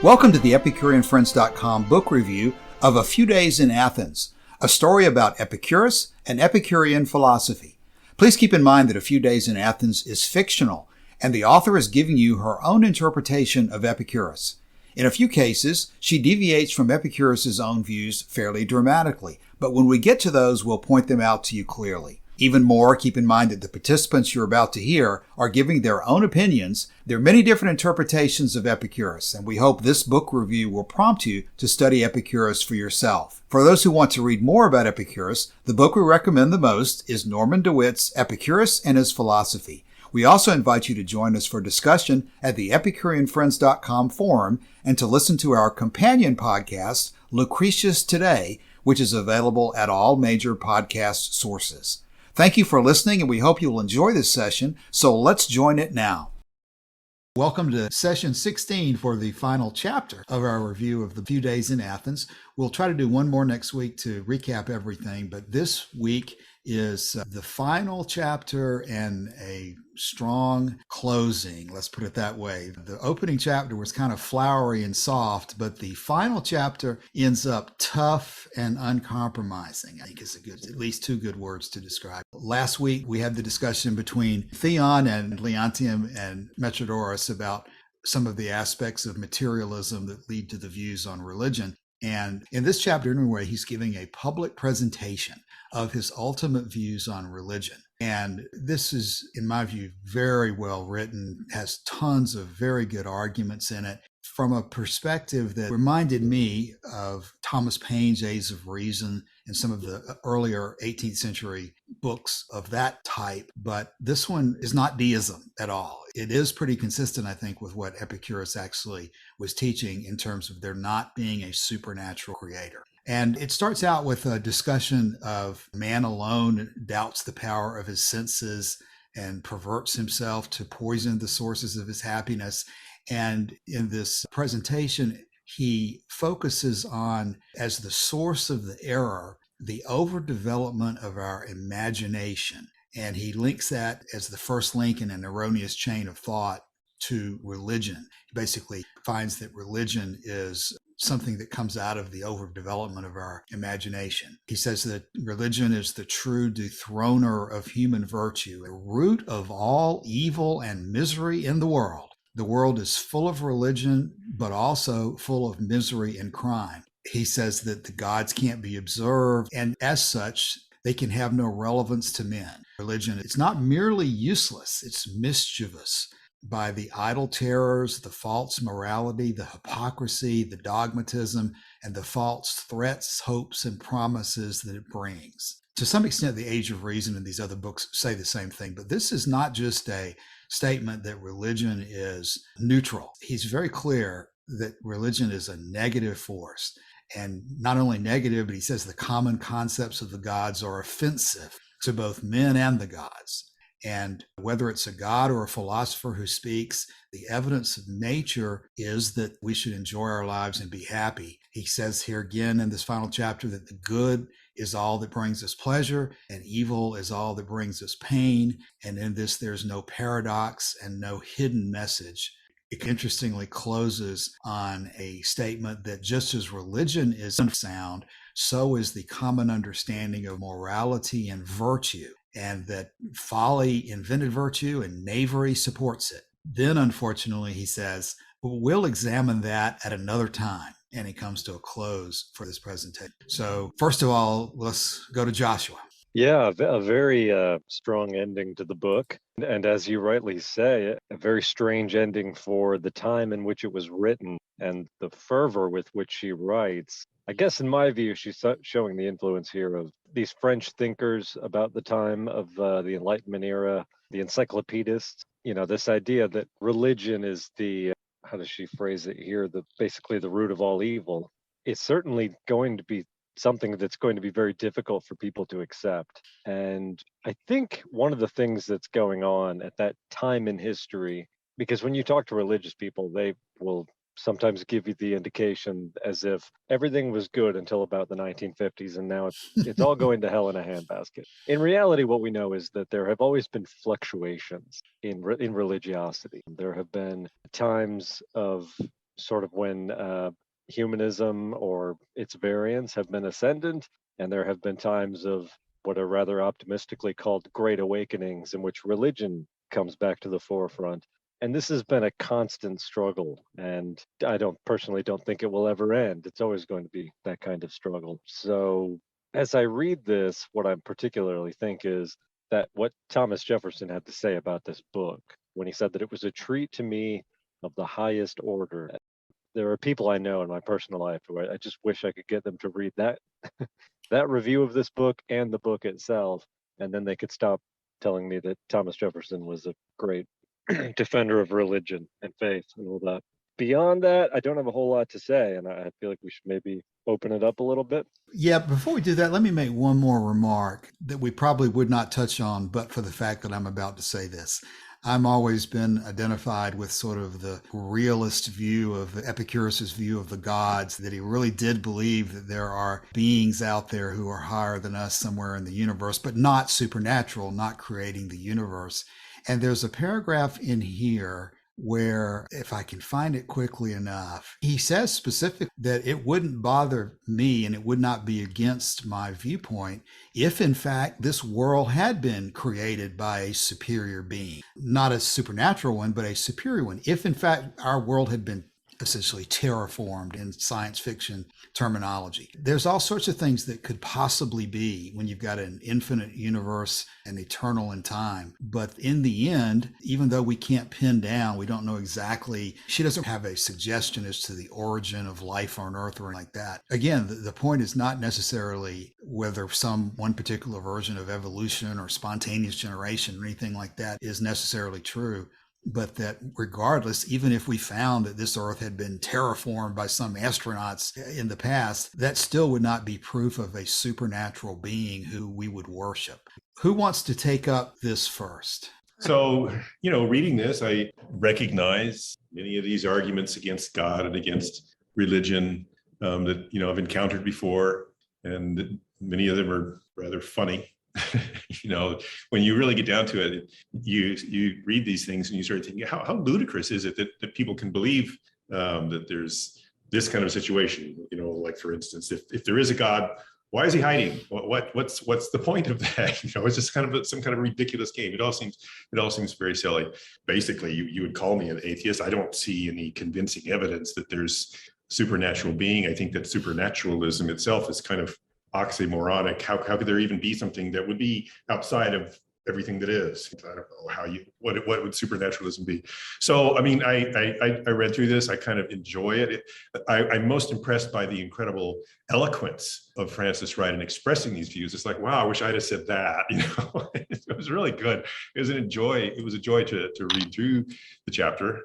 Welcome to the EpicureanFriends.com book review of A Few Days in Athens, a story about Epicurus and Epicurean philosophy. Please keep in mind that A Few Days in Athens is fictional, and the author is giving you her own interpretation of Epicurus. In a few cases, she deviates from Epicurus's own views fairly dramatically, but when we get to those, we'll point them out to you clearly. Even more, keep in mind that the participants you're about to hear are giving their own opinions. There are many different interpretations of Epicurus, and we hope this book review will prompt you to study Epicurus for yourself. For those who want to read more about Epicurus, the book we recommend the most is Norman DeWitt's Epicurus and His Philosophy. We also invite you to join us for discussion at the EpicureanFriends.com forum and to listen to our companion podcast, Lucretius Today, which is available at all major podcast sources. Thank you for listening, and we hope you'll enjoy this session, so let's join it now. Welcome to session 16 for the final chapter of our review of the Few Days in Athens. We'll try to do one more next week to recap everything, but this week is the final chapter and a strong closing, let's put it that way. The opening chapter was kind of flowery and soft, but the final chapter ends up tough and uncompromising. I think is at least two good words to describe. Last week, we had the discussion between Theon and Leontium and Metrodorus about some of the aspects of materialism that lead to the views on religion. And in this chapter, anyway, he's giving a public presentation of his ultimate views on religion. And this is, in my view, very well written, has tons of very good arguments in it from a perspective that reminded me of Thomas Paine's Aids of Reason and some of the earlier 18th century books of that type. But this one is not deism at all. It is pretty consistent, I think, with what Epicurus actually was teaching in terms of there not being a supernatural creator. And it starts out with a discussion of man alone doubts the power of his senses and perverts himself to poison the sources of his happiness. And in this presentation, he focuses on, as the source of the error, the overdevelopment of our imagination. And he links that as the first link in an erroneous chain of thought to religion. He basically finds that religion is something that comes out of the overdevelopment of our imagination. He says that religion is the true dethroner of human virtue, a root of all evil and misery in the world. The world is full of religion, but also full of misery and crime. He says that the gods can't be observed, and as such, they can have no relevance to men. Religion, it's not merely useless, it's mischievous by the idle terrors, the false morality, the hypocrisy, the dogmatism, and the false threats, hopes, and promises that it brings. To some extent, the Age of Reason and these other books say the same thing, but this is not just a statement that religion is neutral. He's very clear that religion is a negative force. And not only negative, but he says the common concepts of the gods are offensive to both men and the gods. And whether it's a god or a philosopher who speaks, the evidence of nature is that we should enjoy our lives and be happy. He says here again in this final chapter that the good is all that brings us pleasure and evil is all that brings us pain. And in this, there's no paradox and no hidden message. It interestingly closes on a statement that just as religion is unsound, so is the common understanding of morality and virtue, and that folly invented virtue and knavery supports it. Then, unfortunately, he says, we'll examine that at another time. And he comes to a close for this presentation. So first of all, let's go to Joshua. Yeah, a very strong ending to the book. And as you rightly say, a very strange ending for the time in which it was written and the fervor with which she writes. I guess in my view, she's showing the influence here of these French thinkers about the time of the Enlightenment era, the encyclopedists. You know, this idea that religion is the, how does she phrase it here, basically the root of all evil. It's certainly going to be something that's going to be very difficult for people to accept. And I think one of the things that's going on at that time in history, because when you talk to religious people, they will sometimes give you the indication as if everything was good until about the 1950s, and now it's all going to hell in a handbasket. In reality, what we know is that there have always been fluctuations in religiosity. There have been times of sort of when humanism or its variants have been ascendant, and there have been times of what are rather optimistically called great awakenings in which religion comes back to the forefront. And this has been a constant struggle, and I don't personally don't think it will ever end. It's always going to be that kind of struggle. So as I read this, what I particularly think is that what Thomas Jefferson had to say about this book, when he said that it was a treat to me of the highest order. There are people I know in my personal life who I just wish I could get them to read that that review of this book and the book itself, and then they could stop telling me that Thomas Jefferson was a great defender of religion and faith and all that. Beyond that, I don't have a whole lot to say, and I feel like we should maybe open it up a little bit. Yeah, before we do that, let me make one more remark that we probably would not touch on, but for the fact that I'm about to say this. I'm always been identified with sort of the realist view of Epicurus's view of the gods, that he really did believe that there are beings out there who are higher than us somewhere in the universe, but not supernatural, not creating the universe. And there's a paragraph in here where, if I can find it quickly enough, he says specifically that it wouldn't bother me and it would not be against my viewpoint if, in fact, this world had been created by a superior being, not a supernatural one, but a superior one. If, in fact, our world had been essentially terraformed in science fiction terminology. There's all sorts of things that could possibly be when you've got an infinite universe and eternal in time. But in the end, even though we can't pin down, we don't know exactly, she doesn't have a suggestion as to the origin of life on Earth or anything like that. Again, the point is not necessarily whether one particular version of evolution or spontaneous generation or anything like that is necessarily true, but that regardless, even if we found that this Earth had been terraformed by some astronauts in the past, that still would not be proof of a supernatural being who we would worship. Who wants to take up this first? So, reading this, I recognize many of these arguments against God and against religion that, I've encountered before, and many of them are rather funny. When you really get down to it, you read these things and you start thinking, how ludicrous is it that people can believe that there's this kind of situation? Like, for instance, if there is a God, why is he hiding? What's the point of that? It's just kind of some kind of ridiculous game. It all seems very silly. Basically, you would call me an atheist. I don't see any convincing evidence that there's supernatural being. I think that supernaturalism itself is kind of oxymoronic. How could there even be something that would be outside of everything that is? I don't know what would supernaturalism be. So, I read through this. I kind of enjoy it. I'm most impressed by the incredible eloquence of Frances Wright in expressing these views. It's like, wow, I wish I'd have said that. It was really good. It was a joy to read through the chapter.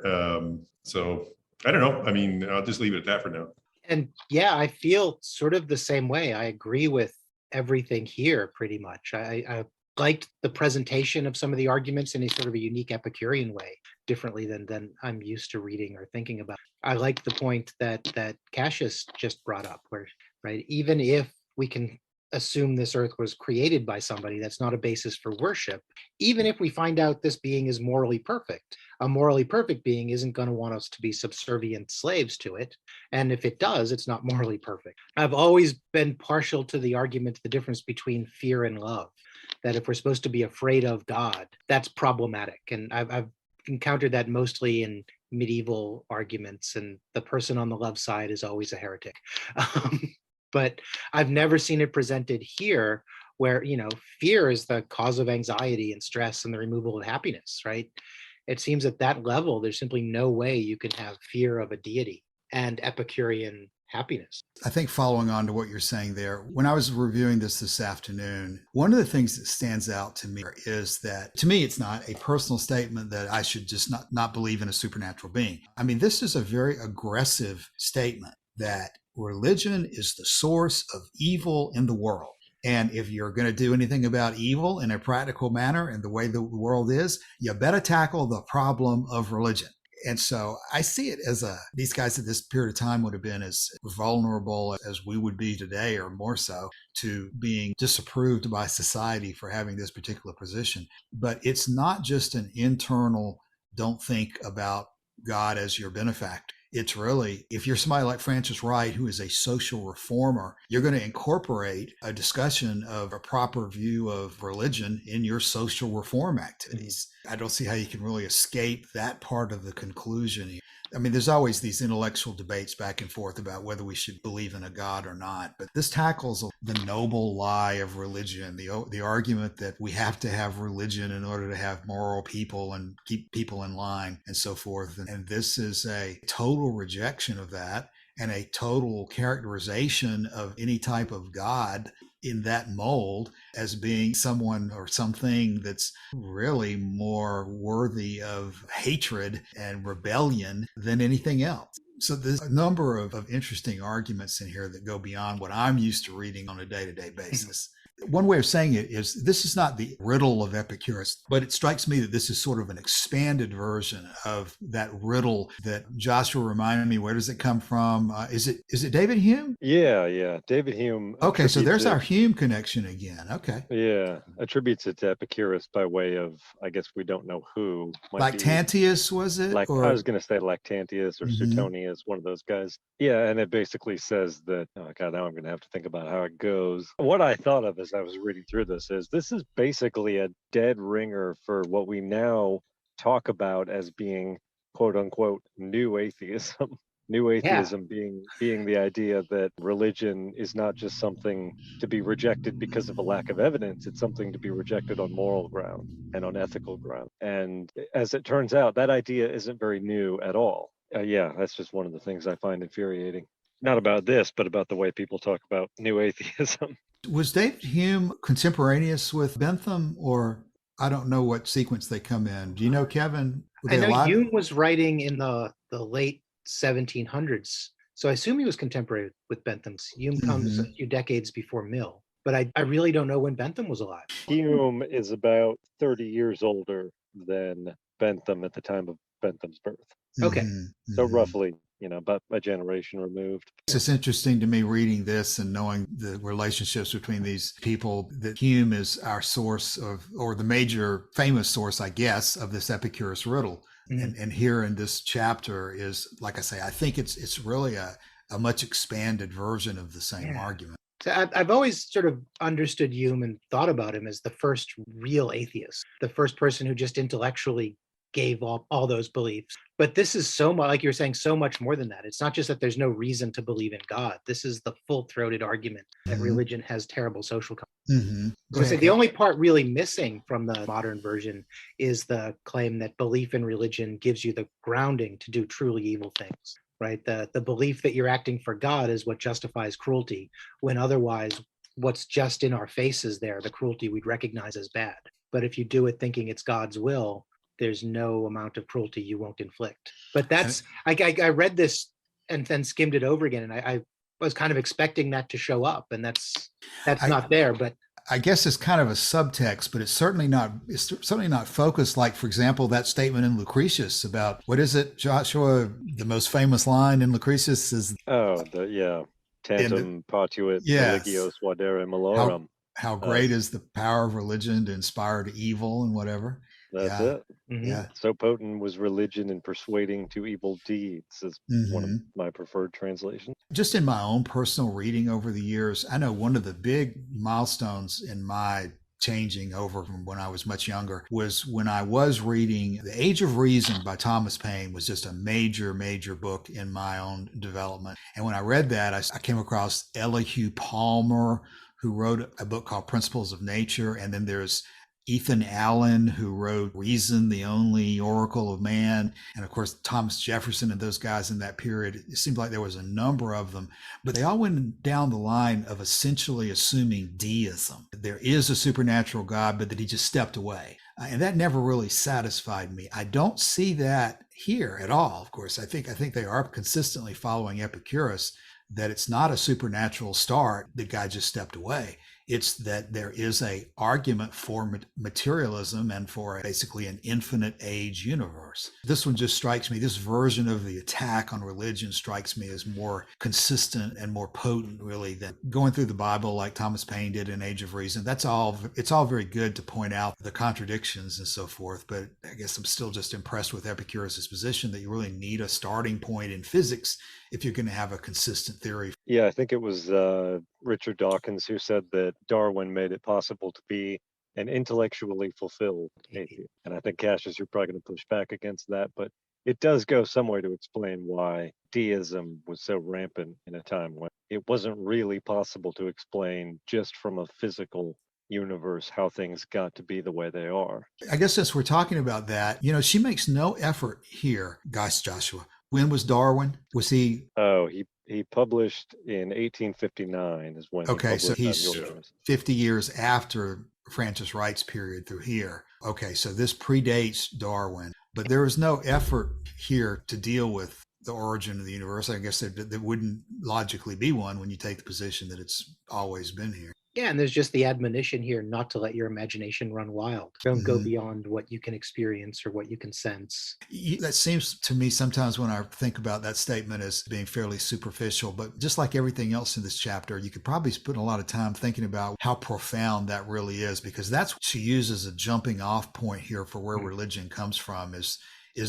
So I don't know. I'll just leave it at that for now. And yeah, I feel sort of the same way. I agree with everything here pretty much. I liked the presentation of some of the arguments in a sort of a unique Epicurean way, differently than I'm used to reading or thinking about. I like the point that Cassius just brought up, where, right, even if we can assume this earth was created by somebody, that's not a basis for worship. Even if we find out this being is morally perfect, a morally perfect being isn't going to want us to be subservient slaves to it. And if it does, it's not morally perfect. I've always been partial to the argument, the difference between fear and love, that if we're supposed to be afraid of God, that's problematic. And I've encountered that mostly in medieval arguments, and the person on the love side is always a heretic. But I've never seen it presented here where, fear is the cause of anxiety and stress and the removal of happiness, right? It seems at that level, there's simply no way you can have fear of a deity and Epicurean happiness. I think following on to what you're saying there, when I was reviewing this afternoon, one of the things that stands out to me is that, to me, it's not a personal statement that I should just not believe in a supernatural being. This is a very aggressive statement that religion is the source of evil in the world. And if you're going to do anything about evil in a practical manner and the way the world is, you better tackle the problem of religion. And so I see it as these guys at this period of time would have been as vulnerable as we would be today, or more so, to being disapproved by society for having this particular position. But it's not just an internal, don't think about God as your benefactor. It's really, if you're somebody like Frances Wright, who is a social reformer, you're going to incorporate a discussion of a proper view of religion in your social reform activities. I don't see how you can really escape that part of the conclusion. I mean, there's always these intellectual debates back and forth about whether we should believe in a God or not. But this tackles the noble lie of religion, the argument that we have to have religion in order to have moral people and keep people in line and so forth. And this is a total rejection of that and a total characterization of any type of God in that mold as being someone or something that's really more worthy of hatred and rebellion than anything else. So there's a number of interesting arguments in here that go beyond what I'm used to reading on a day-to-day basis. One way of saying it is this is not the riddle of Epicurus, but it strikes me that this is sort of an expanded version of that riddle that Joshua reminded me. Where does it come from? Is it David Hume? Yeah. David Hume. Okay, so there's our Hume connection again. Okay. Yeah, attributes it to Epicurus by way of, I guess we don't know who. Lactantius, was it? I was going to say Lactantius or Suetonius, one of those guys. Yeah, and it basically says that, oh God, now I'm going to have to think about how it goes. What I thought of as I was reading through this is basically a dead ringer for what we now talk about as being, quote unquote, new atheism. New atheism being the idea that religion is not just something to be rejected because of a lack of evidence. It's something to be rejected on moral ground and on ethical ground. And as it turns out, that idea isn't very new at all. That's just one of the things I find infuriating. Not about this, but about the way people talk about new atheism. Was David Hume contemporaneous with Bentham, or I don't know what sequence they come in? Do you know, Kevin? I know Hume was writing in the late 1700s. So I assume he was contemporary with Bentham's. Hume comes a few decades before Mill, but I really don't know when Bentham was alive. Hume is about 30 years older than Bentham at the time of Bentham's birth. Okay. So roughly, about a generation removed. It's interesting to me reading this and knowing the relationships between these people, that Hume is our source of, or the major famous source, I guess, of this Epicurus riddle. And here in this chapter is, like I say, I think it's really a much expanded version of the same argument. So I've always sort of understood Hume and thought about him as the first real atheist, the first person who just intellectually gave all those beliefs. But this is so much, like you were saying, so much more than that. It's not just that there's no reason to believe in God. This is the full-throated argument that religion has terrible social consequences. So I say the only part really missing from the modern version is the claim that belief in religion gives you the grounding to do truly evil things, right? The belief that you're acting for God is what justifies cruelty, when otherwise what's just in our faces there, the cruelty we'd recognize as bad. But if you do it thinking it's God's will, there's no amount of cruelty you won't inflict. But that's, I read this and then skimmed it over again, and I was kind of expecting that to show up, and that's not there. But I guess it's kind of a subtext, but it's certainly not focused. Like, for example, that statement in Lucretius about, what is it, Joshua? The most famous line in Lucretius is, tantum potuit religios vadere malorum. How great is the power of religion to inspire to evil and whatever. That's it. Yeah. So potent was religion in persuading to evil deeds, is one of my preferred translations. Just in my own personal reading over the years, I know one of the big milestones in my changing over from when I was much younger was when I was reading The Age of Reason by Thomas Paine. Was just a major, major book in my own development. And when I read that, I came across Elihu Palmer, who wrote a book called Principles of Nature. And then there's Ethan Allen, who wrote Reason, the Only Oracle of Man. And of course, Thomas Jefferson and those guys in that period. It seemed like there was a number of them, but they all went down the line of essentially assuming deism. There is a supernatural God, but that he just stepped away. And that never really satisfied me. I don't see that here at all. Of course, I think they are consistently following Epicurus, that it's not a supernatural start. The guy just stepped away. It's that there is a argument for materialism and for basically an infinite age universe. This one just strikes me, this version of the attack on religion strikes me as more consistent and more potent, really, than going through the Bible like Thomas Paine did in Age of Reason. It's all very good to point out the contradictions and so forth, but I guess I'm still just impressed with Epicurus' position that you really need a starting point in physics if you're going to have a consistent theory. Yeah, I think it was Richard Dawkins who said that Darwin made it possible to be an intellectually fulfilled atheist. And I think, Cassius, you're probably going to push back against that, but it does go some way to explain why deism was so rampant in a time when it wasn't really possible to explain just from a physical universe how things got to be the way they are. I guess since we're talking about that, she makes no effort here, guys, Joshua. When was Darwin? Was he? Oh, he published in 1859 is when. Okay, so he's Yours. 50 years after Frances Wright's period through here. Okay, so this predates Darwin, but there was no effort here to deal with the origin of the universe. I guess there wouldn't logically be one when you take the position that it's always been here. Yeah, and there's just the admonition here not to let your imagination run wild. Don't go beyond what you can experience or what you can sense. That seems to me sometimes when I think about that statement as being fairly superficial, but just like everything else in this chapter, you could probably spend a lot of time thinking about how profound that really is, because that's what she uses as a jumping off point here for where religion comes from is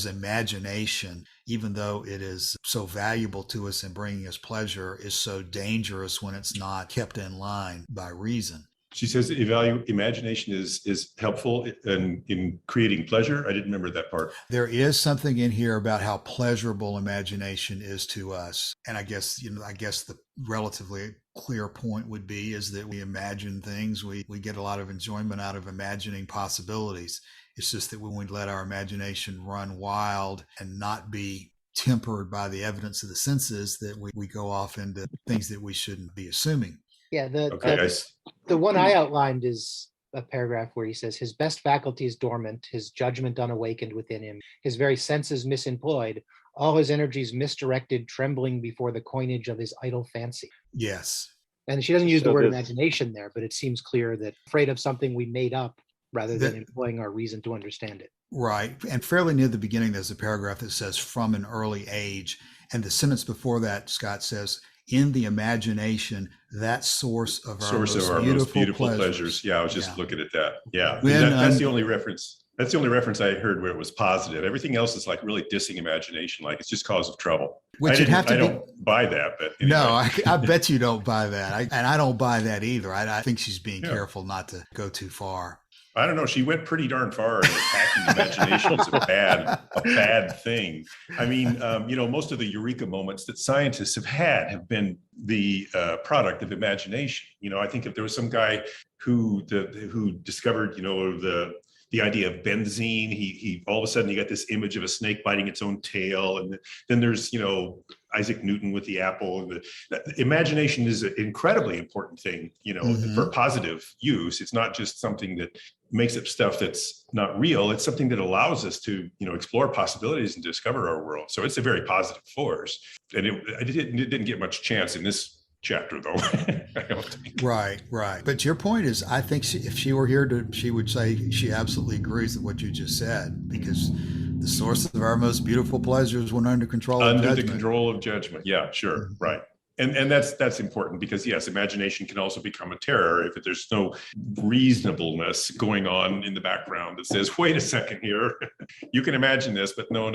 imagination, even though it is so valuable to us in bringing us pleasure, is so dangerous when it's not kept in line by reason. She says imagination is helpful in creating pleasure. I didn't remember that part. There is something in here about how pleasurable imagination is to us. And I guess the relatively clear point would be is that we imagine things. We get a lot of enjoyment out of imagining possibilities. It's just that when we let our imagination run wild and not be tempered by the evidence of the senses, that we go off into things that we shouldn't be assuming. Yeah, the one I outlined is a paragraph where he says, his best faculty is dormant, his judgment unawakened within him, his very senses misemployed, all his energies misdirected, trembling before the coinage of his idle fancy. Yes. And she doesn't use the word imagination there, but it seems clear that afraid of something we made up rather than employing our reason to understand it. Right. And fairly near the beginning, there's a paragraph that says from an early age. And the sentence before that, Scott says, in the imagination, that source of our most beautiful pleasures. Yeah, I was just looking at that. Yeah. That's the only reference. That's the only reference I heard where it was positive. Everything else is like really dissing imagination, like it's just cause of trouble. I don't buy that, but anyway. No, I bet you don't buy that. I don't buy that either. I think she's being careful not to go too far. I don't know. She went pretty darn far in attacking imagination as a bad thing. I mean, most of the eureka moments that scientists have been the product of imagination. I think if there was some guy who discovered, the idea of benzene, he all of a sudden you got this image of a snake biting its own tail, and then there's Isaac Newton with the apple. The imagination is an incredibly important thing, for positive use. It's not just something that makes up stuff that's not real. It's something that allows us to, explore possibilities and discover our world. So it's a very positive force, and it didn't get much chance in this chapter, though. I don't think. Right. But your point is, I think if she were here, she would say she absolutely agrees with what you just said, because the source of our most beautiful pleasures when under control of judgment. Under the control of judgment. Yeah, sure. Mm-hmm. Right. And that's important because, yes, imagination can also become a terror if there's no reasonableness going on in the background that says, wait a second here, you can imagine this, but no.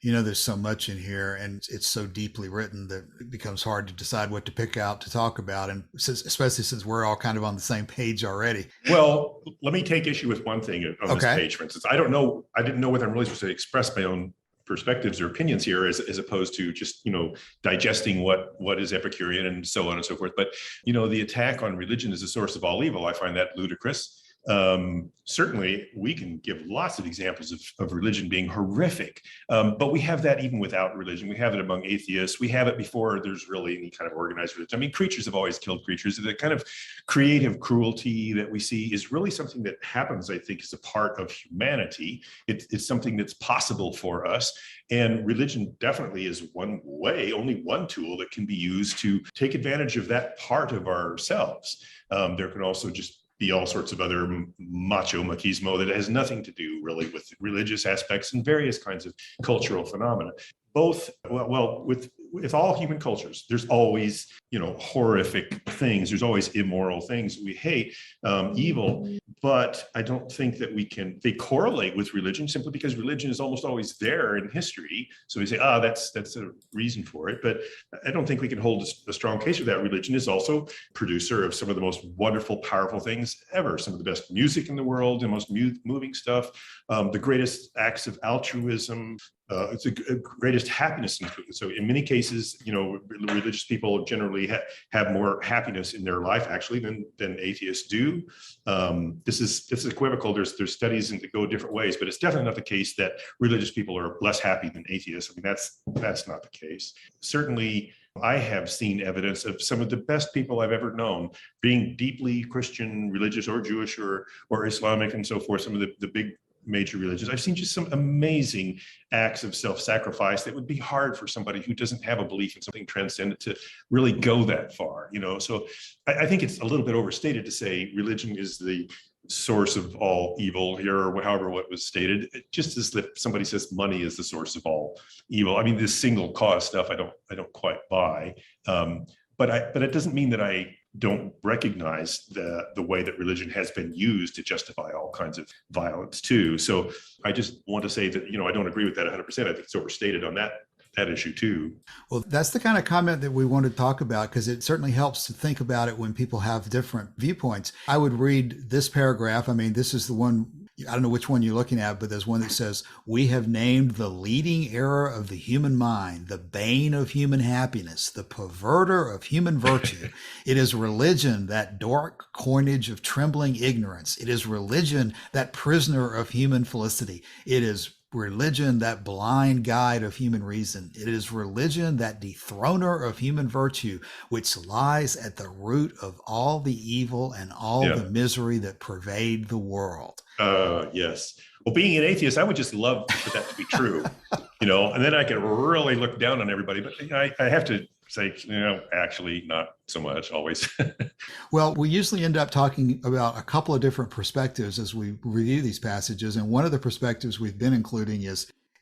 There's so much in here and it's so deeply written that it becomes hard to decide what to pick out to talk about. And especially since we're all kind of on the same page already. Well, let me take issue with one thing on this page, for instance. I didn't know whether I'm really supposed to express my own perspectives or opinions here as opposed to just digesting what is Epicurean and so on and so forth. But the attack on religion as a source of all evil, I find that ludicrous. Certainly, we can give lots of examples of religion being horrific, but we have that even without religion. We have it among atheists. We have it before there's really any kind of organized religion. I mean, creatures have always killed creatures. The kind of creative cruelty that we see is really something that happens, I think, as a part of humanity. It's something that's possible for us. And religion definitely is one way, only one tool that can be used to take advantage of that part of ourselves. There can also just be all sorts of other macho machismo that has nothing to do really with religious aspects and various kinds of cultural phenomena. Both, well, with all human cultures, there's always, horrific things. There's always immoral things we hate, evil. But I don't think that they correlate with religion simply because religion is almost always there in history. So we say, that's a reason for it. But I don't think we can hold a strong case for that. Religion is also producer of some of the most wonderful, powerful things ever. Some of the best music in the world, the most moving stuff, the greatest acts of altruism. It's the greatest happiness. So in many cases, religious people generally have more happiness in their life actually than atheists do. This is equivocal. There's studies that go different ways, but it's definitely not the case that religious people are less happy than atheists. I mean, that's not the case. Certainly, I have seen evidence of some of the best people I've ever known being deeply Christian, religious, or Jewish, or Islamic, and so forth. Some of the big major religions. I've seen just some amazing acts of self-sacrifice that would be hard for somebody who doesn't have a belief in something transcendent to really go that far, So I think it's a little bit overstated to say religion is the source of all evil here, or however what was stated, just as if somebody says money is the source of all evil. I mean, this single cause stuff, I don't quite buy. But it doesn't mean that I don't recognize the way that religion has been used to justify all kinds of violence too. So I just want to say that, I don't agree with that 100%. I think it's overstated on that issue too. Well, that's the kind of comment that we want to talk about because it certainly helps to think about it when people have different viewpoints. I would read this paragraph. I mean, this is the one, I don't know which one you're looking at, but there's one that says, "We have named the leading error of the human mind, the bane of human happiness, the perverter of human virtue. It is religion, that dark coinage of trembling ignorance. It is religion, that prisoner of human felicity. It is religion, that blind guide of human reason. It is religion, that dethroner of human virtue, which lies at the root of all the evil and all the misery that pervade the world." Yes. Well, being an atheist, I would just love for that to be true, and then I could really look down on everybody. But I have to say, actually not so much always. Well, we usually end up talking about a couple of different perspectives as we review these passages. And one of the perspectives we've been including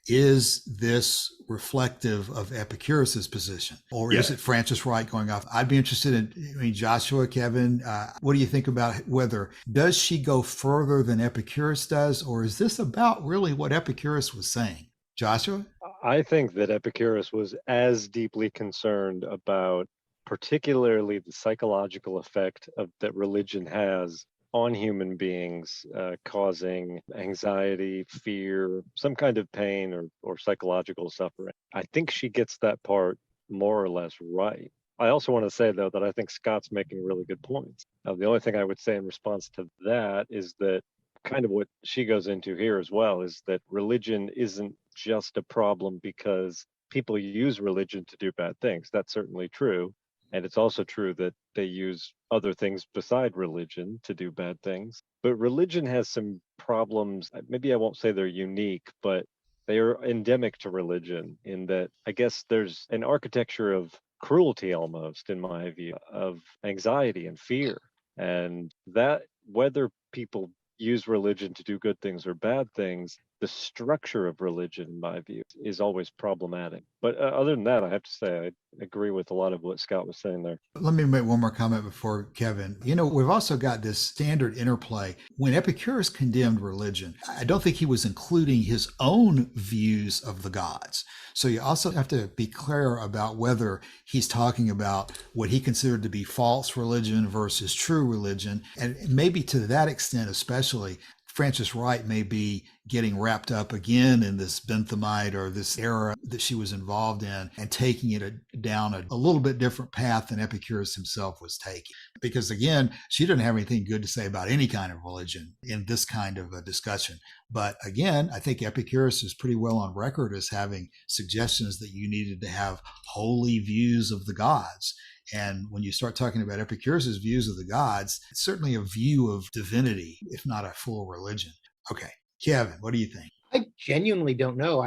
is this reflective of Epicurus's position? Or is it Frances Wright going off? I'd be interested in, Joshua, Kevin, what do you think about whether, does she go further than Epicurus does? Or is this about really what Epicurus was saying? Joshua? I think that Epicurus was as deeply concerned about particularly the psychological effect that religion has on human beings, causing anxiety, fear, some kind of pain or psychological suffering. I think she gets that part more or less right. I also want to say, though, that I think Scott's making really good points. Now, the only thing I would say in response to that is that kind of what she goes into here as well is that religion isn't just a problem because people use religion to do bad things. That's certainly true. And it's also true that they use other things beside religion to do bad things. But religion has some problems. Maybe I won't say they're unique, but they are endemic to religion in that I guess there's an architecture of cruelty almost, in my view, of anxiety and fear. And that whether people use religion to do good things or bad things, the structure of religion, in my view, is always problematic. But other than that, I have to say, I agree with a lot of what Scott was saying there. Let me make one more comment before Kevin. We've also got this standard interplay. When Epicurus condemned religion, I don't think he was including his own views of the gods. So you also have to be clear about whether he's talking about what he considered to be false religion versus true religion. And maybe to that extent, especially, Frances Wright may be getting wrapped up again in this Benthamite or this era that she was involved in and taking it down a little bit different path than Epicurus himself was taking. Because again, she didn't have anything good to say about any kind of religion in this kind of a discussion. But again, I think Epicurus is pretty well on record as having suggestions that you needed to have holy views of the gods. And when you start talking about Epicurus's views of the gods, it's certainly a view of divinity, if not a full religion. Okay, Kevin, what do you think? I genuinely don't know.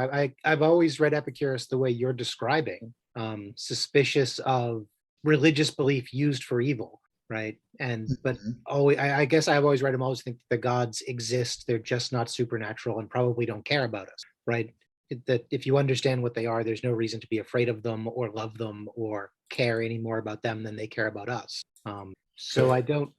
I've always read Epicurus the way you're describing, suspicious of religious belief used for evil, right? But always, I guess I've always read him always think the gods exist, they're just not supernatural and probably don't care about us, right? That if you understand what they are, there's no reason to be afraid of them or love them or care any more about them than they care about us. So I don't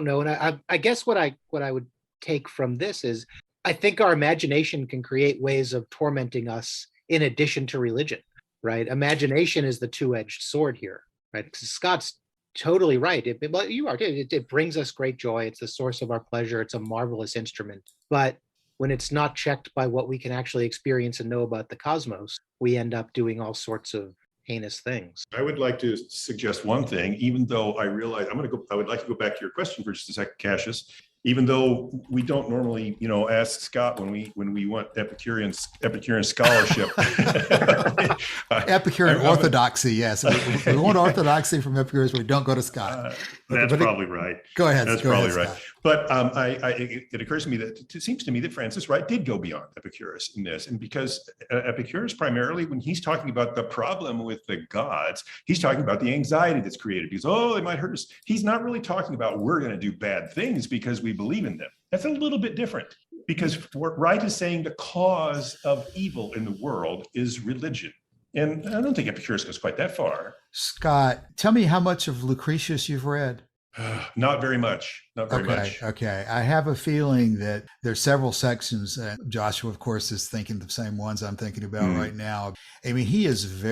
know. And I guess what I would take from this is I think our imagination can create ways of tormenting us in addition to religion, right? Imagination is the two-edged sword here, right? Scott's totally right. It brings us great joy. It's the source of our pleasure. It's a marvelous instrument. But when it's not checked by what we can actually experience and know about the cosmos, we end up doing all sorts of heinous things. I would like to suggest one thing, even though I realize I would like to go back to your question for just a second, Cassius. Even though we don't normally, ask Scott when we want Epicurean scholarship. Epicurean orthodoxy, yes. We want orthodoxy from Epicurus. We don't go to Scott. That's probably right. Go ahead. That's probably right. But it occurs to me that it seems to me that Frances Wright did go beyond Epicurus in this, and because Epicurus primarily, when he's talking about the problem with the gods, he's talking about the anxiety that's created because they might hurt us. He's not really talking about we're going to do bad things because we believe in them. That's a little bit different because Wright is saying the cause of evil in the world is religion. And I don't think Epicurus goes quite that far. Scott, tell me how much of Lucretius you've read. Not very much. Not very much. Okay. I have a feeling that there's several sections. Joshua, of course, is thinking the same ones I'm thinking about right now. I mean, he is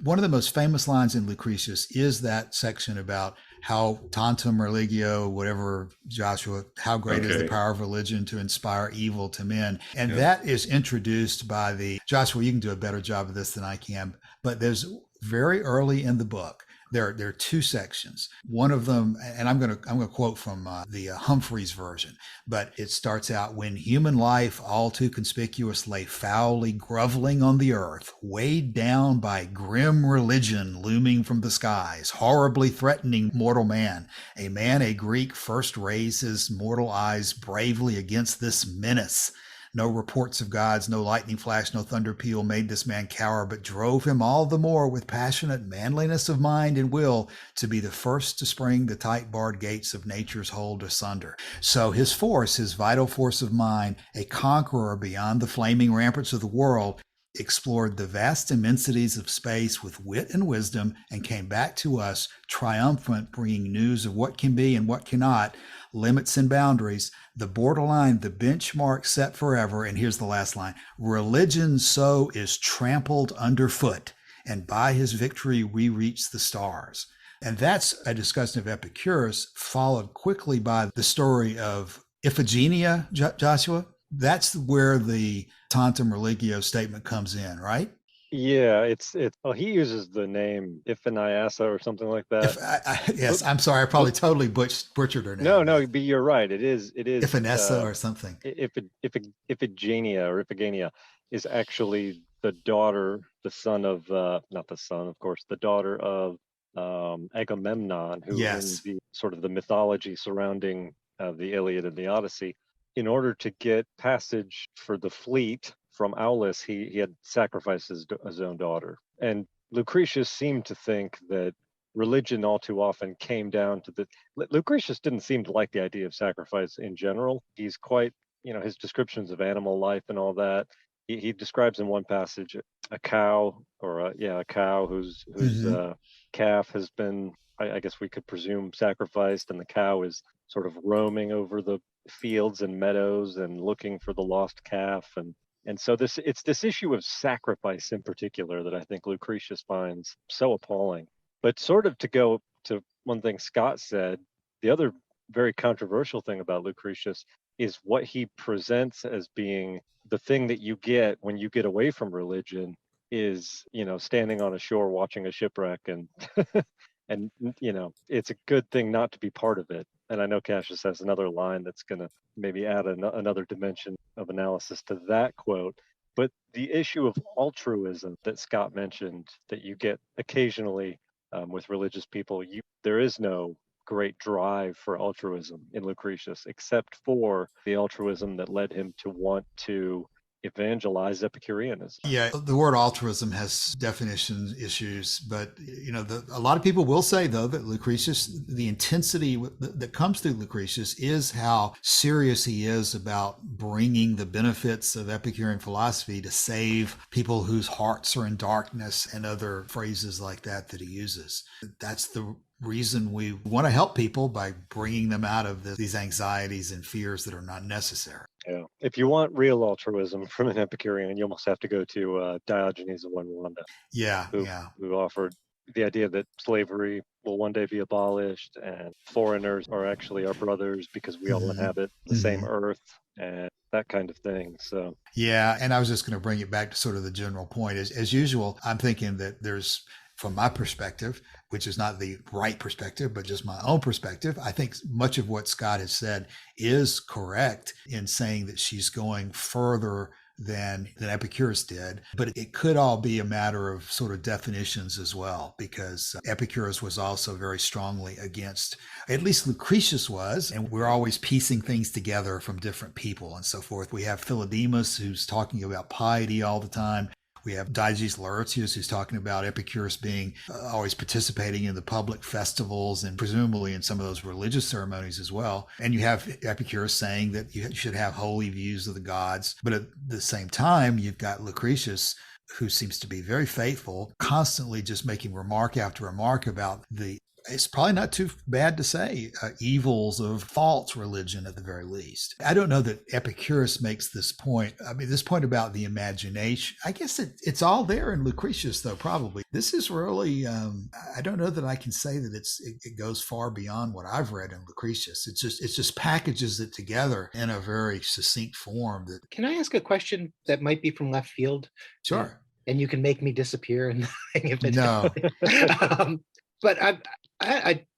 one of the most famous lines in Lucretius is that section about how tantum religio, whatever, Joshua, how great is the power of religion to inspire evil to men. And that is introduced by Joshua, you can do a better job of this than I can, but there's very early in the book, there are two sections. One of them, and I'm going to quote from the Humphreys version, but it starts out, when human life, all too conspicuous, lay foully groveling on the earth, weighed down by grim religion looming from the skies, horribly threatening mortal man. A Greek, first raised his mortal eyes bravely against this menace. No reports of gods, no lightning flash, no thunder peal made this man cower, but drove him all the more with passionate manliness of mind and will to be the first to spring the tight-barred gates of nature's hold asunder. So his vital force of mind, a conqueror beyond the flaming ramparts of the world, explored the vast immensities of space with wit and wisdom and came back to us triumphant, bringing news of what can be and what cannot, limits and boundaries, the borderline, the benchmark set forever. And here's the last line: religion so is trampled underfoot, and by his victory we reach the stars. And that's a discussion of Epicurus, followed quickly by the story of Iphigenia, Joshua. That's where the tantum religio statement comes in, right? Yeah, he uses the name Iphigenia or something like that. Yes, I'm sorry, I probably totally butchered her name. No, but you're right. It is Iphigenia or something. Iphigenia is actually the daughter, the daughter of Agamemnon, who in the sort of the mythology surrounding the Iliad and the Odyssey, in order to get passage for the fleet from Aulis, he had sacrificed his own daughter. And Lucretius seemed to think that religion all too often came down to Lucretius didn't seem to like the idea of sacrifice in general. He's quite, his descriptions of animal life and all that. He describes in one passage a cow whose calf has been, I guess we could presume, sacrificed, and the cow is sort of roaming over the fields and meadows and looking for the lost calf. And so it's this issue of sacrifice in particular that I think Lucretius finds so appalling. But sort of to go to one thing Scott said, the other very controversial thing about Lucretius is what he presents as being the thing that you get when you get away from religion is, standing on a shore watching a shipwreck, and and it's a good thing not to be part of it. And I know Cassius has another line that's going to maybe add another dimension of analysis to that quote. But the issue of altruism that Scott mentioned, that you get occasionally with religious people, there is no great drive for altruism in Lucretius, except for the altruism that led him to want to evangelize Epicureanism. Yeah, the word altruism has definition issues, but a lot of people will say, though, that Lucretius, the intensity that comes through Lucretius is how serious he is about bringing the benefits of Epicurean philosophy to save people whose hearts are in darkness, and other phrases like that he uses. That's the reason we want to help people, by bringing them out of these anxieties and fears that are not necessary. Yeah. If you want real altruism from an Epicurean, you almost have to go to Diogenes of Rwanda. Who offered the idea that slavery will one day be abolished, and foreigners are actually our brothers because we all inhabit the same earth, and that kind of thing. So yeah, and I was just going to bring it back to sort of the general point. As usual, I'm thinking that there's, from my perspective, which is not the right perspective, but just my own perspective, I think much of what Scott has said is correct in saying that she's going further than Epicurus did. But it could all be a matter of sort of definitions as well, because Epicurus was also very strongly against, at least Lucretius was, and we're always piecing things together from different people and so forth. We have Philodemus, who's talking about piety all the time. We have Diogenes Laertius, who's talking about Epicurus being always participating in the public festivals and presumably in some of those religious ceremonies as well. And you have Epicurus saying that you should have holy views of the gods. But at the same time, you've got Lucretius, who seems to be very faithful, constantly just making remark after remark about it's probably not too bad to say, evils of false religion at the very least. I don't know that Epicurus makes this point. I mean, this point about the imagination, I guess it's all there in Lucretius, though, probably. This is really, I don't know that I can say that it goes far beyond what I've read in Lucretius. It just packages it together in a very succinct form. Can I ask a question that might be from left field? Sure. And you can make me disappear and if it's no. But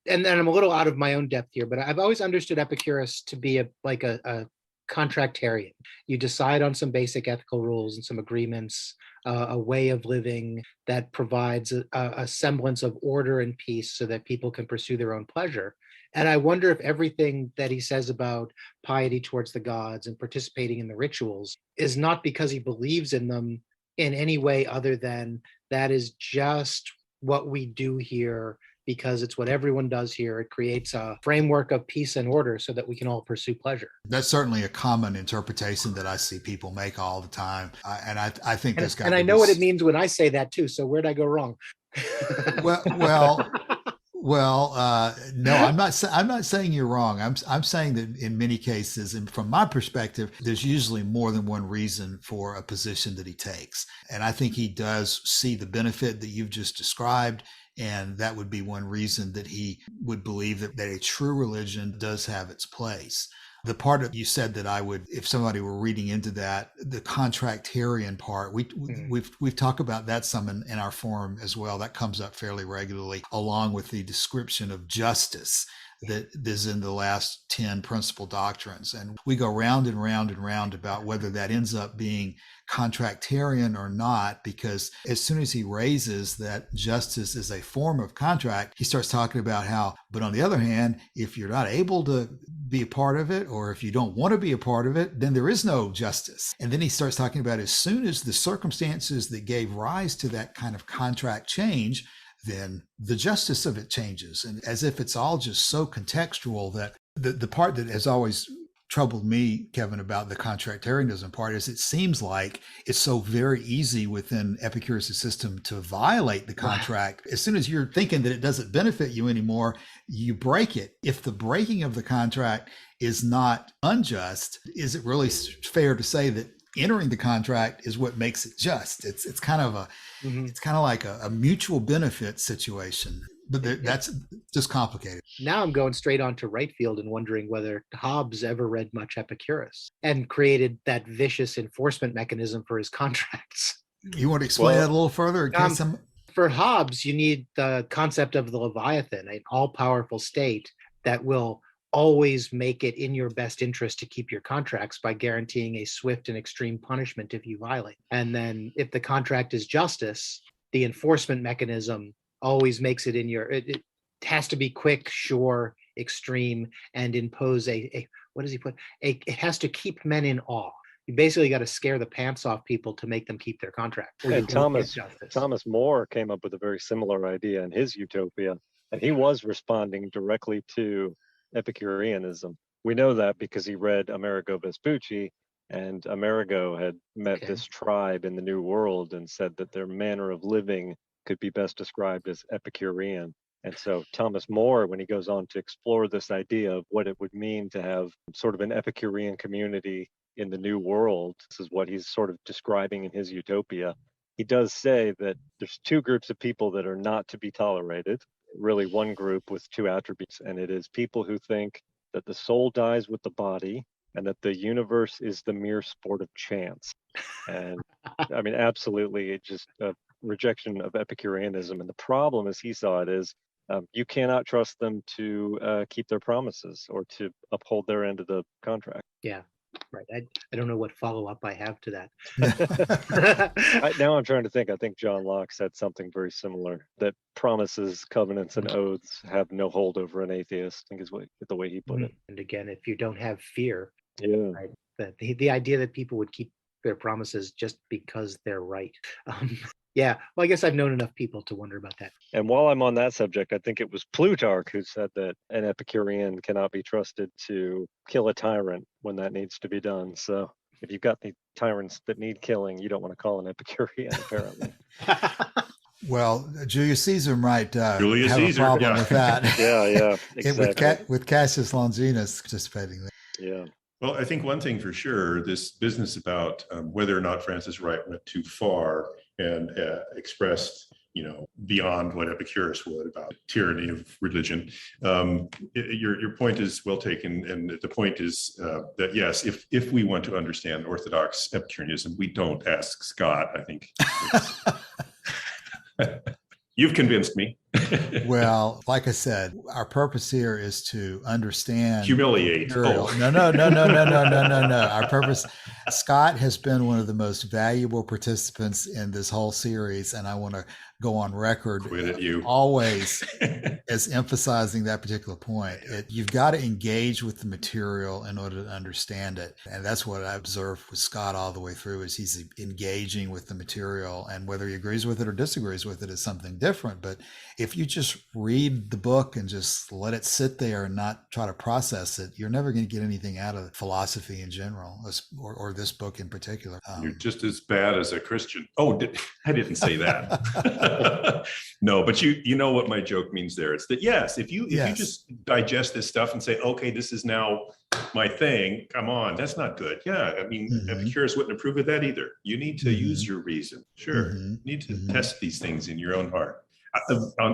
and then I'm a little out of my own depth here, but I've always understood Epicurus to be a contractarian. You decide on some basic ethical rules and some agreements, a way of living that provides a semblance of order and peace so that people can pursue their own pleasure. And I wonder if everything that he says about piety towards the gods and participating in the rituals is not because he believes in them in any way other than that is just what we do here because it's what everyone does here. It creates a framework of peace and order so that we can all pursue pleasure. That's certainly a common interpretation that I see people make all the time. I think there's got to be. And I know what it means when I say that too. So where'd I go wrong? No, I'm not saying you're wrong. I'm saying that in many cases, and from my perspective, there's usually more than one reason for a position that he takes. And I think he does see the benefit that you've just described. And that would be one reason that he would believe that a true religion does have its place. The part that you said that I would, if somebody were reading into that, the contractarian part, we've talked about that some in our forum as well. That comes up fairly regularly, along with the description of justice that is in the last 10 principal doctrines. And we go round and round and round about whether that ends up being contractarian or not, because as soon as he raises that justice is a form of contract, he starts talking about how, but on the other hand, if you're not able to be a part of it, or if you don't want to be a part of it, then there is no justice. And then he starts talking about as soon as the circumstances that gave rise to that kind of contract change, then the justice of it changes. And as if it's all just so contextual that the part that has always troubled me, Kevin, about the contractarianism part is it seems like it's so very easy within Epicurus' system to violate the contract. As soon as you're thinking that it doesn't benefit you anymore, you break it. If the breaking of the contract is not unjust, is it really fair to say that entering the contract is what makes it just? It's kind of it's kind of like a mutual benefit situation. But that's just complicated. Now I'm going straight on to right field and wondering whether Hobbes ever read much Epicurus and created that vicious enforcement mechanism for his contracts. You want to explain that a little further? In case for Hobbes, you need the concept of the Leviathan, an all-powerful state that will always make it in your best interest to keep your contracts by guaranteeing a swift and extreme punishment if you violate. And then if the contract is justice, the enforcement mechanism always makes it in your, it has to be quick, sure, extreme, and impose a what does he put? It has to keep men in awe. You basically got to scare the pants off people to make them keep their contract. And Thomas More came up with a very similar idea in his Utopia, and he was responding directly to Epicureanism. We know that because he read Amerigo Vespucci, and Amerigo had met this tribe in the New World and said that their manner of living could be best described as Epicurean. And so Thomas More, when he goes on to explore this idea of what it would mean to have sort of an Epicurean community in the New World, this is what he's sort of describing in his Utopia. He does say that there's two groups of people that are not to be tolerated, really one group with two attributes, and it is people who think that the soul dies with the body and that the universe is the mere sport of chance. And I mean, absolutely, it's just a rejection of Epicureanism. And the problem, as he saw it, is you cannot trust them to keep their promises or to uphold their end of the contract. Yeah, right. I don't know what follow-up I have to that. Now I'm trying to think. I think John Locke said something very similar, that promises, covenants, and oaths have no hold over an atheist, I think is the way he put it. And again, if you don't have fear, right, the idea that people would keep their promises just because they're right. Yeah, well, I guess I've known enough people to wonder about that. And while I'm on that subject, I think it was Plutarch who said that an Epicurean cannot be trusted to kill a tyrant when that needs to be done. So if you've got the tyrants that need killing, you don't want to call an Epicurean, apparently. Well, Julius Caesar might have a problem with that. Yeah, exactly. with Cassius Longinus participating there. Yeah. Well, I think one thing for sure, this business about whether or not Frances Wright went too far and expressed, beyond what Epicurus would about tyranny of religion. Your point is well taken, and the point is that yes, if we want to understand Orthodox Epicureanism, we don't ask Scott. I think you've convinced me. Well, like I said, our purpose here is to understand. Humiliate. No. Our purpose, Scott has been one of the most valuable participants in this whole series, and I want to go on record always as emphasizing that particular point. You've got to engage with the material in order to understand it. And that's what I observed with Scott all the way through, is he's engaging with the material, and whether he agrees with it or disagrees with it is something different. But if you just read the book and just let it sit there and not try to process it, you're never going to get anything out of philosophy in general, or this book in particular. You're just as bad as a Christian. Oh, I didn't say that. No, but you know what my joke means there. It's that, yes, if you just digest this stuff and say, okay, this is now my thing, come on, that's not good. Yeah, I mean, Epicurus wouldn't approve of that either. You need to use your reason. Sure. You need to test these things in your own heart.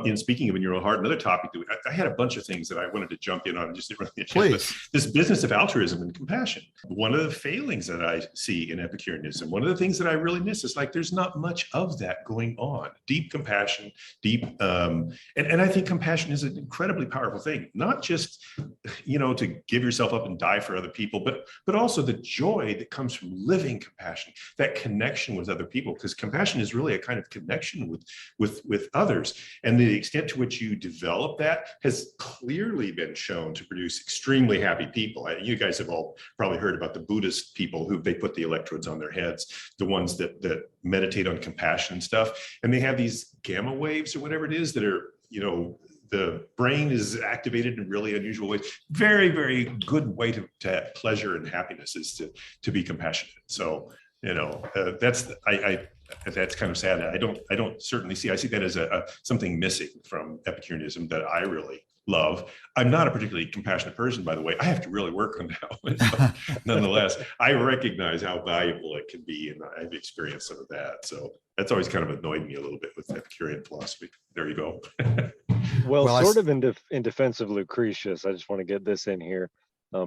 In speaking of in your own heart, another topic that I had a bunch of things that I wanted to jump in on and just didn't really get a chance. This business of altruism and compassion. One of the failings that I see in Epicureanism, one of the things that I really miss is there's not much of that going on. Deep compassion, and I think compassion is an incredibly powerful thing. Not just to give yourself up and die for other people, but also the joy that comes from living compassion, that connection with other people, because compassion is really a kind of connection with others. And the extent to which you develop that has clearly been shown to produce extremely happy people. You guys have all probably heard about the Buddhist people who they put the electrodes on their heads, the ones that meditate on compassion and stuff. And they have these gamma waves or whatever it is that are, the brain is activated in really unusual ways. Very, very good way to have pleasure and happiness is to be compassionate. So, that's kind of sad. I don't certainly see. I see that as something missing from Epicureanism that I really love. I'm not a particularly compassionate person, by the way. I have to really work on that one. So, nonetheless, I recognize how valuable it can be, and I've experienced some of that. So that's always kind of annoyed me a little bit with Epicurean philosophy. There you go. Well, Well, sort of in defense of Lucretius, I just want to get this in here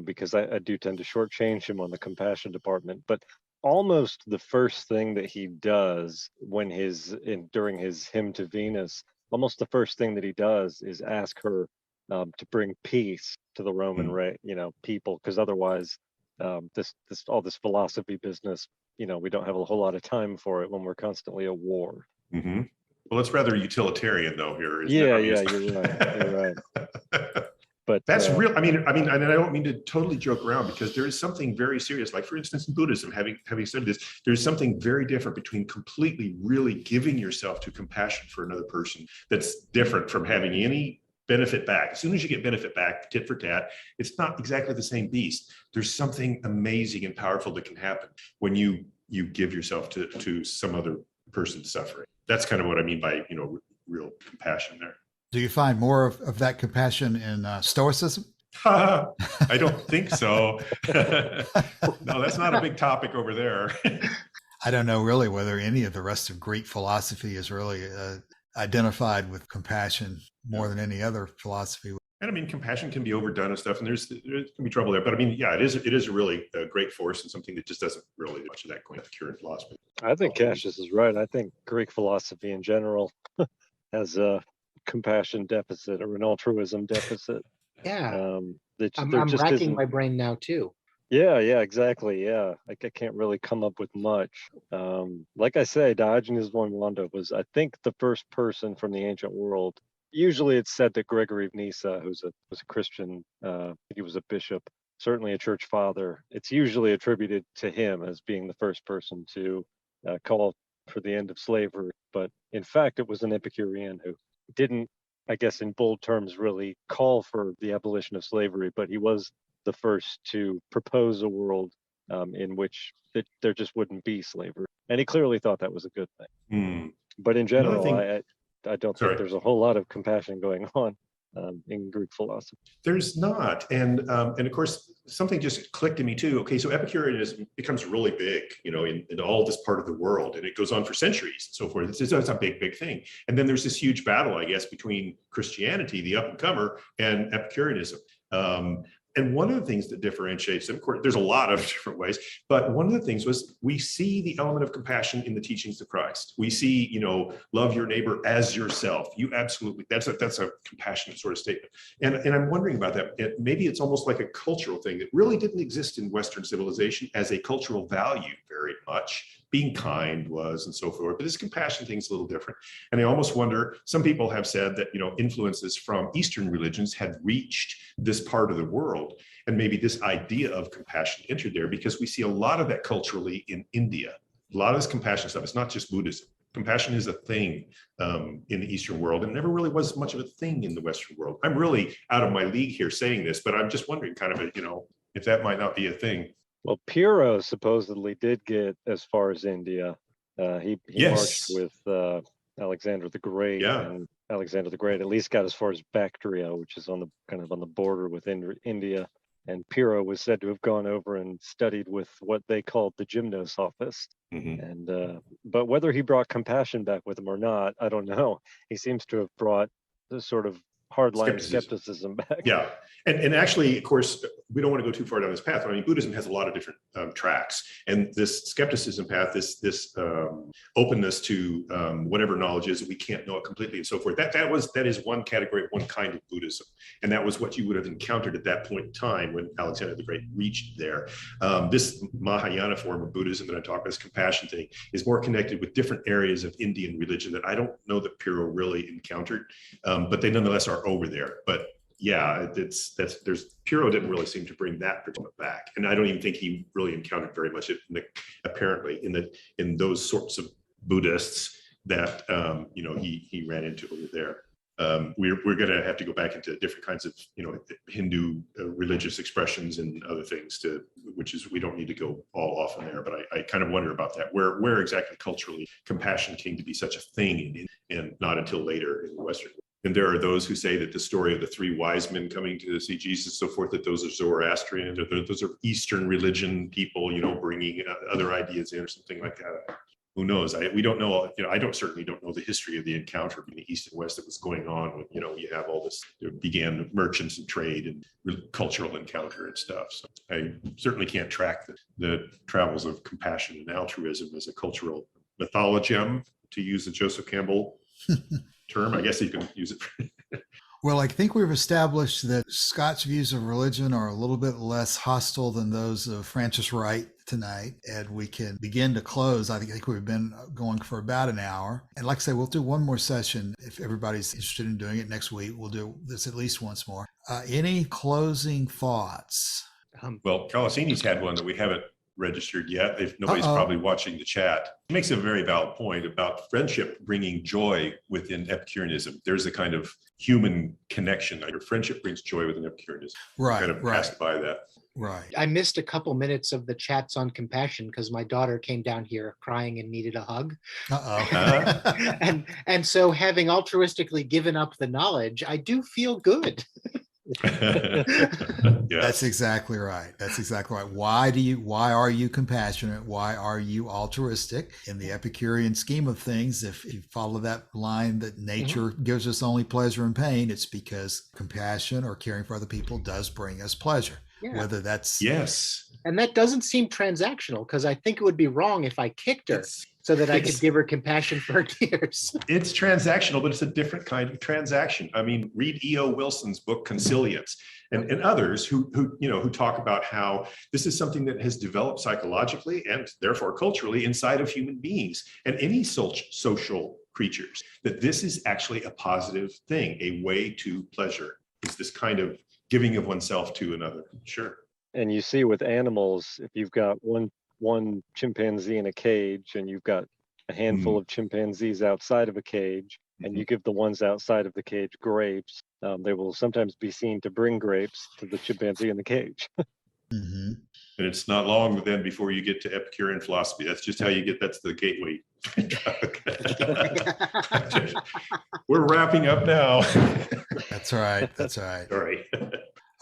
because I do tend to shortchange him on the compassion department. But almost the first thing that he does during his hymn to Venus, almost the first thing that he does is ask her to bring peace to the Roman people, because otherwise, all this philosophy business, we don't have a whole lot of time for it when we're constantly at war. Mm-hmm. Well, it's rather utilitarian though here, isn't Yeah, it? you're right. You're right. But that's real. I mean, and I don't mean to totally joke around, because there is something very serious. Like, for instance, in Buddhism, having studied this, there's something very different between completely, really giving yourself to compassion for another person. That's different from having any benefit back. As soon as you get benefit back, tit for tat, it's not exactly the same beast. There's something amazing and powerful that can happen when you give yourself to some other person's suffering. That's kind of what I mean by, real compassion there. Do you find more of that compassion in Stoicism? I don't think so. No, that's not a big topic over there. I don't know really whether any of the rest of Greek philosophy is really identified with compassion more than any other philosophy. And I mean, compassion can be overdone and stuff, and there can be trouble there. But I mean, yeah, it is really a great force, and something that just doesn't really do much of that going to Epicurean philosophy. I think Cassius is right. I think Greek philosophy in general has a compassion deficit or an altruism deficit. Yeah. I'm racking my brain now too. Yeah, exactly. Yeah. Like, I can't really come up with much. Like I say, Diogenes Laertius was, I think, the first person from the ancient world. Usually it's said that Gregory of Nyssa, was a Christian, he was a bishop, certainly a church father. It's usually attributed to him as being the first person to call for the end of slavery. But in fact, it was an Epicurean who didn't, I guess in bold terms, really call for the abolition of slavery, but he was the first to propose a world in which there just wouldn't be slavery. And he clearly thought that was a good thing. But in general, I don't think there's a whole lot of compassion going on in Greek philosophy. There's not. And of course, something just clicked in me too. Okay, so Epicureanism becomes really big, in all this part of the world, and it goes on for centuries and so forth. It's a big, big thing. And then there's this huge battle, I guess, between Christianity, the up-and-comer, and Epicureanism. And one of the things that differentiates them, of course, there's a lot of different ways, but one of the things was we see the element of compassion in the teachings of Christ. We see, love your neighbor as yourself. You absolutely, that's a compassionate sort of statement. And I'm wondering about that. Maybe it's almost like a cultural thing that really didn't exist in Western civilization as a cultural value very much. Being kind was, and so forth, but this compassion thing is a little different. And I almost wonder, some people have said that, influences from Eastern religions had reached this part of the world, and maybe this idea of compassion entered there, because we see a lot of that culturally in India. A lot of this compassion stuff, it's not just Buddhism. Compassion is a thing in the Eastern world, and never really was much of a thing in the Western world. I'm really out of my league here saying this, but I'm just wondering kind of, if that might not be a thing. Well, Pyrrho supposedly did get as far as India. He marched with Alexander the Great, and Alexander the Great at least got as far as Bactria, which is on the border with India. And Pyrrho was said to have gone over and studied with what they called the gymnosophists. And but whether he brought compassion back with him or not, I don't know. He seems to have brought the sort of hardline skepticism back. Yeah. And actually, of course, we don't want to go too far down this path. I mean, Buddhism has a lot of different tracks, and this skepticism path, this openness to whatever knowledge is that we can't know it completely and so forth. That is one category, one kind of Buddhism, and that was what you would have encountered at that point in time when Alexander the Great reached there. This Mahayana form of Buddhism that I talk about, this compassion thing, is more connected with different areas of Indian religion that I don't know that Pyrrho really encountered, but they nonetheless are over there. But yeah, Pyrrho didn't really seem to bring that particular back, and I don't even think he really encountered very much apparently in those sorts of Buddhists that he ran into over there. We're going to have to go back into different kinds of Hindu religious expressions and other things we don't need to go all off in there. But I kind of wonder about that. Where exactly culturally compassion came to be such a thing, and not until later in the Western world. And there are those who say that the story of the three wise men coming to see Jesus, so forth, that those are Zoroastrian, or those are Eastern religion people, bringing other ideas in or something like that. who knows? We don't know. I certainly don't know the history of the encounter between the East and West that was going on when you have all this. Began merchants and trade and cultural encounter and stuff. So I certainly can't track the travels of compassion and altruism as a cultural mythologem, to use the Joseph Campbell term. I guess you can use it. Well, I think we've established that Scott's views of religion are a little bit less hostile than those of Frances Wright tonight, and we can begin to close. I think we've been going for about an hour. And like I say, we'll do one more session. If everybody's interested in doing it next week, we'll do this at least once more. Any closing thoughts? Well, Carlosini's had one that we haven't registered yet. If nobody's probably watching the chat, he makes a very valid point about friendship bringing joy within Epicureanism. There's a kind of human connection. Friendship brings joy within Epicureanism. Right. Kind of passed by that. Right. I missed a couple minutes of the chats on compassion because my daughter came down here crying and needed a hug. And so, having altruistically given up the knowledge, I do feel good. That's exactly right. Why are you compassionate? Why are you altruistic? In the Epicurean scheme of things, if you follow that line that nature gives us only pleasure and pain, it's because compassion or caring for other people does bring us pleasure. Yeah. Whether that's and that doesn't seem transactional, because I think it would be wrong if I kicked her so that I could give her compassion for her tears. It's transactional, but it's a different kind of transaction. I mean, read E.O. Wilson's book Consilience, and others who talk about how this is something that has developed psychologically and therefore culturally inside of human beings and any social creatures, that this is actually a positive thing, a way to pleasure. It's this kind of giving of oneself to another. Sure. And you see with animals, if you've got one chimpanzee in a cage and you've got a handful of chimpanzees outside of a cage, and you give the ones outside of the cage grapes, they will sometimes be seen to bring grapes to the chimpanzee in the cage. And it's not long then before you get to Epicurean philosophy. That's just how you get, that's the gateway. We're wrapping up now. That's right. Sorry.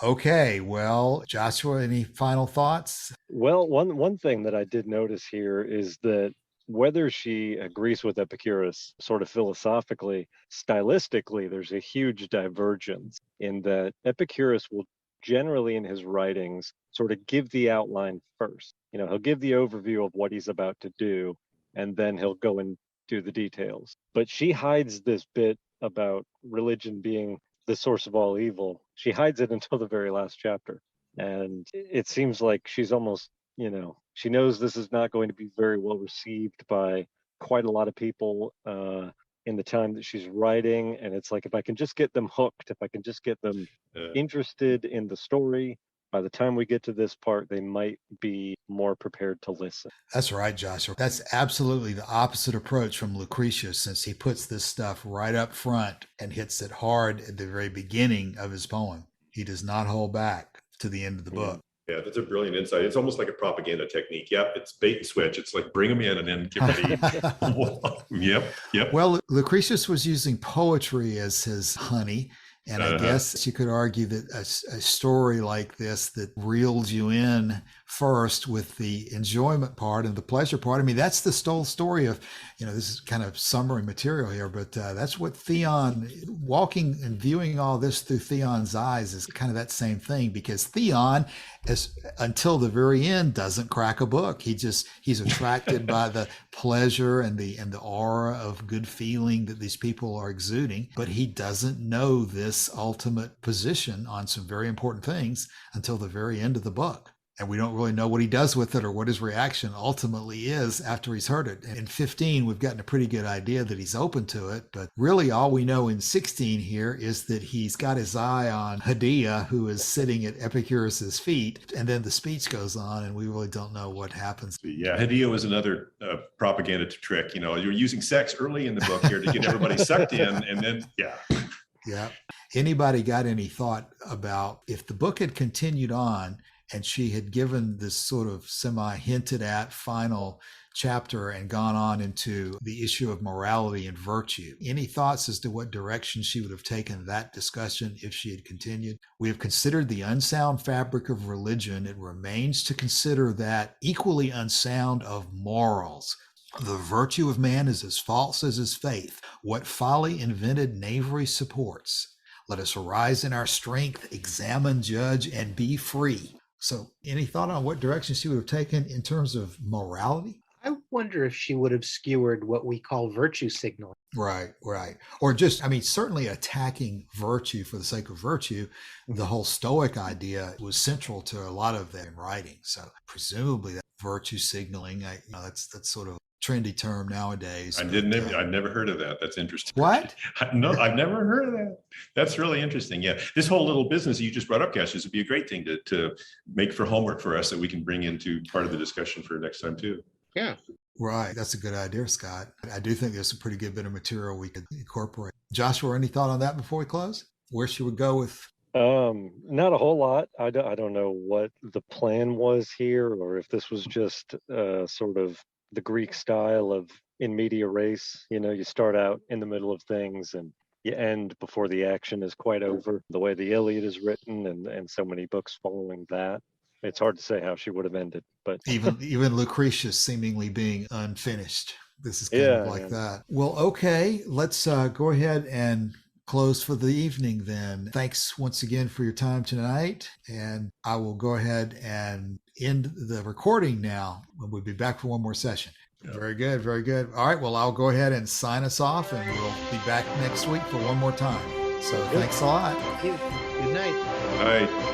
Okay. Well, Joshua, any final thoughts? Well, one thing that I did notice here is that whether she agrees with Epicurus sort of philosophically, stylistically, there's a huge divergence in that Epicurus will generally in his writings sort of give the outline first. He'll give the overview of what he's about to do, and then he'll go and do the details. But she hides this bit about religion being the source of all evil. She hides it until the very last chapter. And it seems like she's almost, she knows this is not going to be very well received by quite a lot of people in the time that she's writing. And it's like, if I can just get them hooked, if I can just get them interested in the story, by the time we get to this part, they might be more prepared to listen. That's right, Joshua. That's absolutely the opposite approach from Lucretius, since he puts this stuff right up front and hits it hard at the very beginning of his poem. He does not hold back to the end of the book. Yeah, that's a brilliant insight. It's almost like a propaganda technique. Yep, it's bait and switch. It's like bring them in and then get ready. Yep. Well, Lucretius was using poetry as his honey. And I guess you could argue that a story like this that reels you in first with the enjoyment part and the pleasure part. I mean, that's the whole story of, this is kind of summary material here, but that's what Theon, walking and viewing all this through Theon's eyes is kind of that same thing, because Theon, until the very end, doesn't crack a book. He's attracted by the pleasure and the aura of good feeling that these people are exuding, but he doesn't know this ultimate position on some very important things until the very end of the book. And we don't really know what he does with it or what his reaction ultimately is after he's heard it. In 15, we've gotten a pretty good idea that he's open to it. But really all we know in 16 here is that he's got his eye on Hadia, who is sitting at Epicurus's feet. And then the speech goes on and we really don't know what happens. Yeah, Hadia was another propaganda trick. You're using sex early in the book here to get everybody sucked in. And then, Yeah. Anybody got any thought about if the book had continued on and she had given this sort of semi-hinted at final chapter and gone on into the issue of morality and virtue? Any thoughts as to what direction she would have taken that discussion if she had continued? We have considered the unsound fabric of religion. It remains to consider that equally unsound of morals. The virtue of man is as false as his faith. What folly invented knavery supports. Let us arise in our strength, examine, judge, and be free. So, any thought on what direction she would have taken in terms of morality? I wonder if she would have skewered what we call virtue signaling. Right, right. Or just, I mean, certainly attacking virtue for the sake of virtue. The whole Stoic idea was central to a lot of their writing. So, presumably, that virtue signaling, that's sort of a trendy term nowadays. I've never heard of that. That's interesting. What? No, I've never heard of that. That's really interesting. Yeah, this whole little business you just brought up, Cassius, would be a great thing to make for homework for us that we can bring into part of the discussion for next time too. Yeah. Right. That's a good idea, Scott. I do think there's a pretty good bit of material we could incorporate. Joshua, any thought on that before we close? Where should we go with? Not a whole lot. I don't know what the plan was here, or if this was just sort of the Greek style of in media res. You start out in the middle of things and you end before the action is quite over. The way the Iliad is written and so many books following that. It's hard to say how she would have ended, but even Lucretius seemingly being unfinished. This is kind of like that. Well, okay, let's go ahead and close for the evening then. Thanks once again for your time tonight. And I will go ahead and end the recording now. We'll be back for one more session. Yeah. Very good. Very good. All right. Well, I'll go ahead and sign us off and we'll be back next week for one more time. So thanks a lot. Thank you. Good night. All right.